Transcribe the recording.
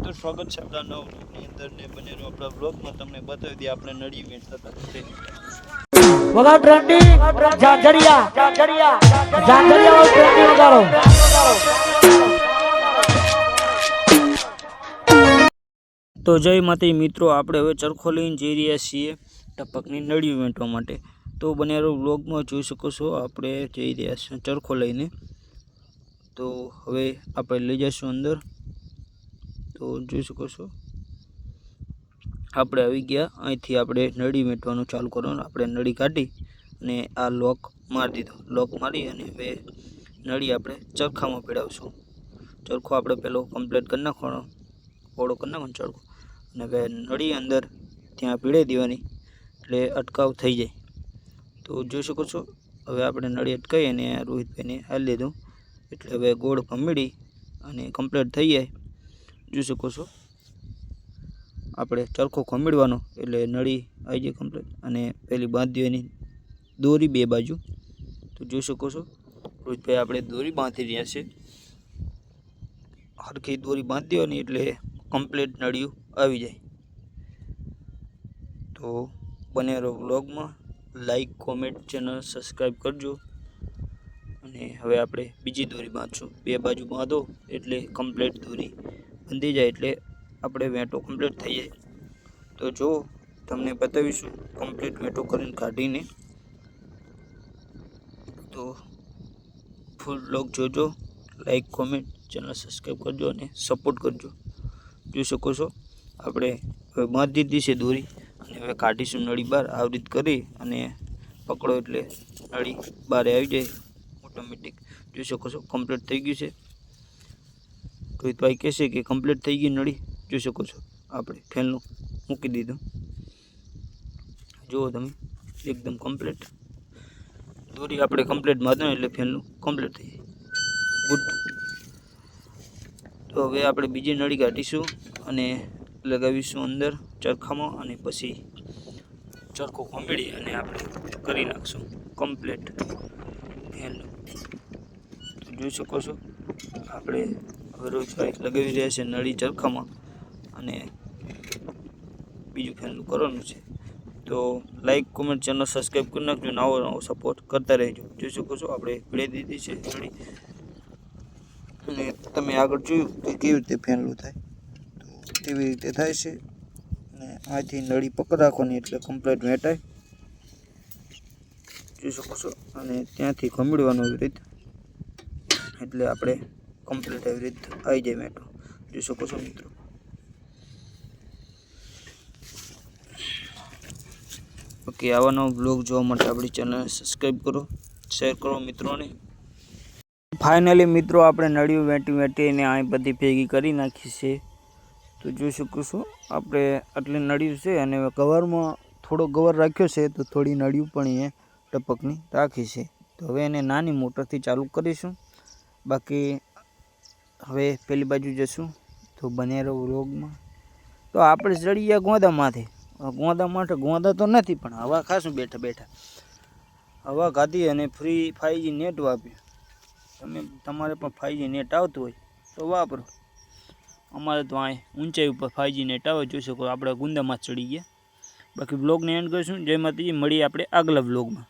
મિત્રો સ્વાગત છે આપણા નવા બ્લોગની અંદર ને બનેલો આપણા બ્લોગમાં તમને બતાવી દઈએ આપણે નળી વેચ થતા છે વગા ટ્રેન્ડિંગ જાજરિયા વાળો ટ્રેન્ડિંગ વગાડો। તો જય માતાજી મિત્રો, આપણે હવે ચરખો લઈને જઈ રહ્યા છીએ ટપકની નળી વેચવા માટે। તો બનેલો બ્લોગમાં જોઈ શકો છો આપણે જઈ રહ્યા છીએ ચરખો લઈને। તો હવે આપણે લઈ જઈશું અંદર। તો જોઈ શકો છો આપણે આવી ગયા। અહીંથી આપણે નળી વેચવાનું ચાલુ કરવાનું। આપણે નળી કાઢી અને આ લોક મારી દીધો। લોક મારી અને હવે નળી આપણે ચરખામાં પીડાવશું। ચરખો આપણે પહેલો કમ્પ્લીટ કરી નાખવાનો, પોળો કરી નાખવાનો ચરખો, અને હવે નળી અંદર ત્યાં પીડાઈ દેવાની એટલે અટકાવ થઈ જાય। તો જોઈ શકો છો હવે આપણે નળી અટકાવી અને રોહિતભાઈને હાલી લીધું એટલે હવે ગોળ ભમીડી અને કમ્પ્લીટ થઈ જાય। જોઈ શકો છો આપણે ચરખો ખમીડવાનો એટલે નળી આવી જાય કમ્પ્લીટ, અને પેલી બાંધી દેવાની દોરી બે બાજુ। તો જોઈ શકો છો રોહિતભાઈ આપણે દોરી બાંધી રહ્યા છે। હરખી દોરી બાંધી દેવાની એટલે કમ્પ્લીટ નળિયું આવી જાય। તો બનેલો વ્લોગમાં લાઈક, કોમેન્ટ, ચેનલ સબસ્ક્રાઈબ કરજો। અને હવે આપણે બીજી દોરી બાંધશું। બે બાજુ બાંધો એટલે કમ્પ્લીટ દોરી બંધી જાય એટલે આપણે વેંટો કમ્પ્લીટ થઈ જાય। તો જો તમને બતાવીશું કમ્પ્લીટ વેંટો કરીને કાઢીને। તો ફૂલ બ્લોગ જોજો, લાઈક, કોમેન્ટ, ચેનલ સબસ્ક્રાઈબ કરજો અને સપોર્ટ કરજો। જોઈ શકો છો આપણે હવે બાંધી દીધી છે દોરી અને હવે કાઢીશું નળી બહાર। આવી રીત કરી અને પકડો એટલે નળી બહાર આવી જાય ઓટોમેટિક। જોઈ શકો છો કમ્પ્લીટ થઈ ગયું છે। રોહિતભાઈ કહેશે કે કમ્પ્લીટ થઈ ગઈ નળી। જોઈ શકો છો આપણે ફેનનું મૂકી દીધું। જુઓ તમે એકદમ કમ્પ્લીટ દોરી આપણે કમ્પ્લીટ બાંધો એટલે ફેનનું કમ્પ્લીટ થઈ જાય। ગુડ। તો હવે આપણે બીજી નળી કાઢીશું અને લગાવીશું અંદર ચરખામાં, અને પછી ચરખો ખંભેડી અને આપણે કરી નાખશું કમ્પ્લીટ ફેનનું। જોઈ શકો છો આપણે હવે રોહિતભાઈ લગાવી રહ્યા છે નળી ચરખામાં અને બીજું ફેનનું કરવાનું છે। તો લાઈક, કોમેન્ટ, ચેનલ સબસ્ક્રાઈબ કરી નાખજો, નવો સપોર્ટ કરતા રહેજો। જોઈ શકો છો આપણે પીડાઈ દીધી છે નળી, અને તમે આગળ જોયું કે કેવી રીતે ફેનલું થાય, તો તેવી રીતે થાય છે। અને આથી નળી પકડ રાખવાની એટલે કમ્પ્લીટ વેટાય। જોઈ શકો છો અને ત્યાંથી ખમીડવાનું એવી રીતે એટલે આપણે કમ્પ્લીટ એવી રીતે આવી જાય વેંટો। જોઈ શકો છો મિત્રો। ઓકે, આવા નવા બ્લોગ જોવા માટે આપણી ચેનલ સબસ્ક્રાઈબ કરો, શેર કરો મિત્રોને। ફાઇનલી મિત્રો આપણે નળીઓ વેંટીને આ બધી ભેગી કરી નાખી છે। તો જોઈ શકો છો આપણે આટલી નળીઓ છે અને કવરમાં થોડો કવર રાખ્યો છે, તો થોડી નળીઓ પણ એ ટપકની રાખી છે। તો હવે એને નાની મોટરથી ચાલુ કરીશું। બાકી હવે પેલી બાજુ જશું। તો બને રહો વ્લોગમાં। તો આપણે ચડી ગયા ગોંદામાંથી। ગોંદા તો નથી પણ હવા ખાશું બેઠા બેઠા। હવા ખાધી અને ફ્રી 5G નેટ વાપ્યું। તમારે પણ 5G નેટ આવતું હોય તો વાપરો। અમારે તો અહીં ઊંચાઈ ઉપર 5G નેટ આવે। જોઈ શકો આપણે ગુંદામાં ચડી ગયા। બાકી બ્લોગને એન્ડ કરીશું। જય માતાજી, મળીએ આપણે આગલા બ્લોગમાં।